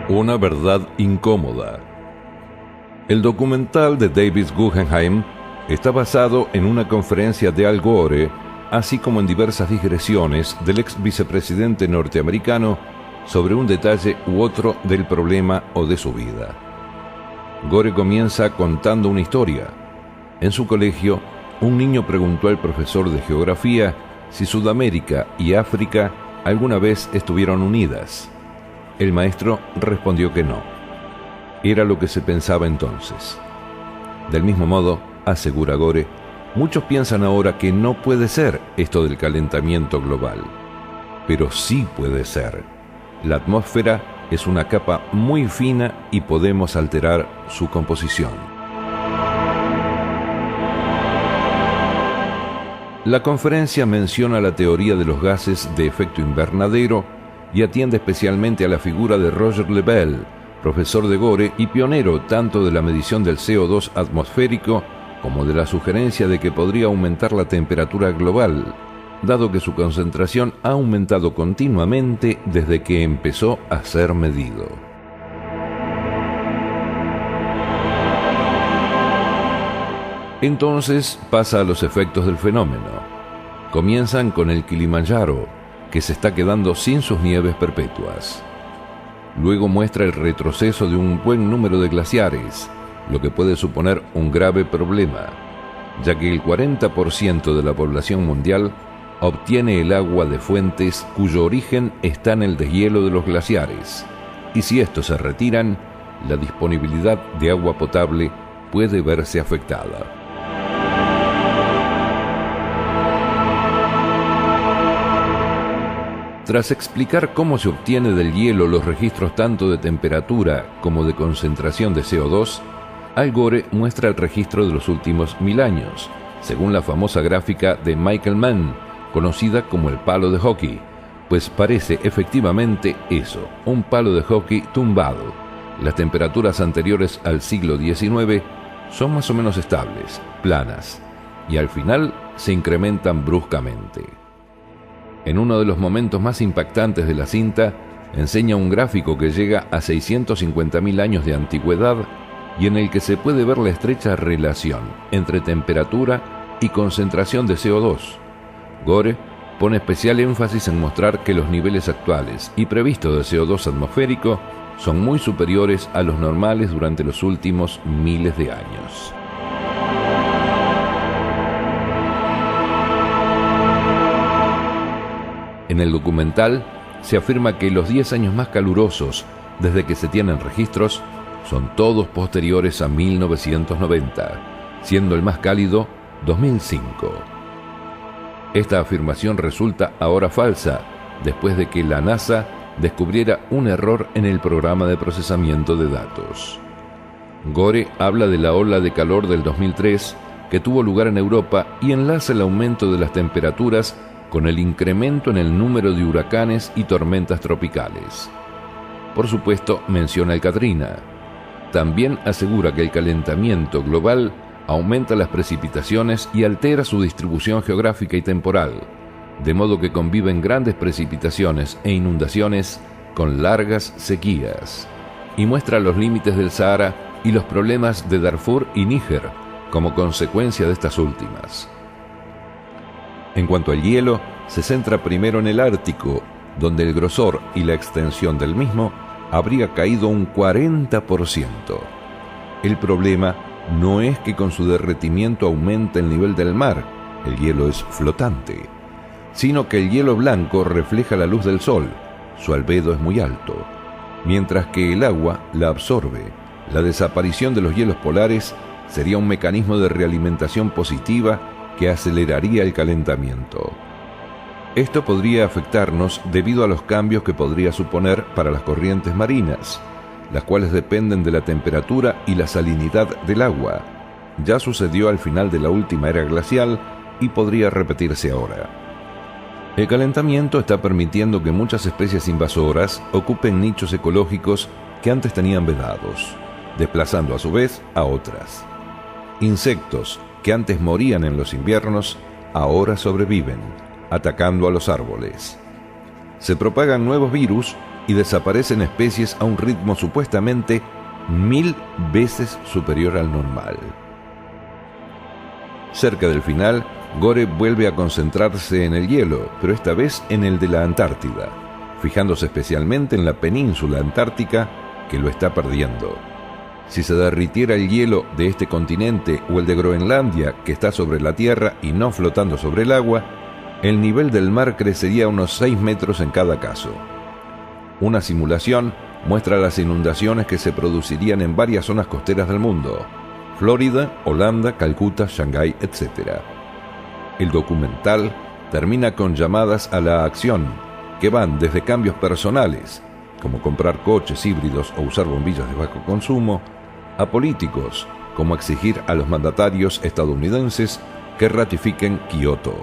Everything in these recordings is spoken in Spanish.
Una verdad incómoda. El documental de David Guggenheim está basado en una conferencia de Al Gore, así como en diversas digresiones del ex vicepresidente norteamericano sobre un detalle u otro del problema o de su vida. Gore comienza contando una historia. En su colegio, un niño preguntó al profesor de geografía si Sudamérica y África alguna vez estuvieron unidas. El maestro respondió que no. Era lo que se pensaba entonces. Del mismo modo, asegura Gore, muchos piensan ahora que no puede ser esto del calentamiento global. Pero sí puede ser. La atmósfera es una capa muy fina y podemos alterar su composición. La conferencia menciona la teoría de los gases de efecto invernadero y atiende especialmente a la figura de Roger Lebel, profesor de Gore y pionero tanto de la medición del CO2 atmosférico como de la sugerencia de que podría aumentar la temperatura global, dado que su concentración ha aumentado continuamente desde que empezó a ser medido. Entonces pasa a los efectos del fenómeno. Comienzan con el Kilimanjaro, que se está quedando sin sus nieves perpetuas. Luego muestra el retroceso de un buen número de glaciares, lo que puede suponer un grave problema, ya que el 40% de la población mundial obtiene el agua de fuentes cuyo origen está en el deshielo de los glaciares, y si estos se retiran, la disponibilidad de agua potable puede verse afectada. Tras explicar cómo se obtiene del hielo los registros tanto de temperatura como de concentración de CO2, Al Gore muestra el registro de los últimos 1000 años, según la famosa gráfica de Michael Mann, conocida como el palo de hockey, pues parece efectivamente eso, un palo de hockey tumbado. Las temperaturas anteriores al siglo XIX son más o menos estables, planas, y al final se incrementan bruscamente. En uno de los momentos más impactantes de la cinta, enseña un gráfico que llega a 650.000 años de antigüedad y en el que se puede ver la estrecha relación entre temperatura y concentración de CO2. Gore pone especial énfasis en mostrar que los niveles actuales y previstos de CO2 atmosférico son muy superiores a los normales durante los últimos miles de años. En el documental se afirma que los 10 años más calurosos desde que se tienen registros son todos posteriores a 1990, siendo el más cálido 2005. Esta afirmación resulta ahora falsa, después de que la NASA descubriera un error en el programa de procesamiento de datos. Gore habla de la ola de calor del 2003 que tuvo lugar en Europa y enlaza el aumento de las temperaturas con el incremento en el número de huracanes y tormentas tropicales. Por supuesto, menciona el Katrina. También asegura que el calentamiento global aumenta las precipitaciones y altera su distribución geográfica y temporal, de modo que conviven grandes precipitaciones e inundaciones con largas sequías, y muestra los límites del Sahara y los problemas de Darfur y Níger como consecuencia de estas últimas. En cuanto al hielo, se centra primero en el Ártico, donde el grosor y la extensión del mismo habría caído un 40%. El problema no es que con su derretimiento aumente el nivel del mar, el hielo es flotante, sino que el hielo blanco refleja la luz del sol, su albedo es muy alto, mientras que el agua la absorbe. La desaparición de los hielos polares sería un mecanismo de realimentación positiva que aceleraría el calentamiento. Esto podría afectarnos debido a los cambios que podría suponer para las corrientes marinas, las cuales dependen de la temperatura y la salinidad del agua. Ya sucedió al final de la última era glacial y podría repetirse ahora. El calentamiento está permitiendo que muchas especies invasoras ocupen nichos ecológicos que antes tenían vedados, desplazando a su vez a otras. Insectos que antes morían en los inviernos, ahora sobreviven, atacando a los árboles. Se propagan nuevos virus y desaparecen especies a un ritmo supuestamente 1000 veces superior al normal. Cerca del final, Gore vuelve a concentrarse en el hielo, pero esta vez en el de la Antártida, fijándose especialmente en la península antártica que lo está perdiendo. Si se derritiera el hielo de este continente o el de Groenlandia, que está sobre la Tierra y no flotando sobre el agua, el nivel del mar crecería unos 6 metros en cada caso. Una simulación muestra las inundaciones que se producirían en varias zonas costeras del mundo: Florida, Holanda, Calcuta, Shanghái, etc. El documental termina con llamadas a la acción, que van desde cambios personales, como comprar coches híbridos o usar bombillas de bajo consumo, a políticos, como exigir a los mandatarios estadounidenses que ratifiquen Kioto.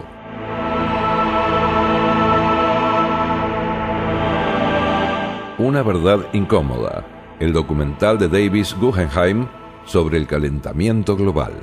Una verdad incómoda, el documental de Davis Guggenheim sobre el calentamiento global.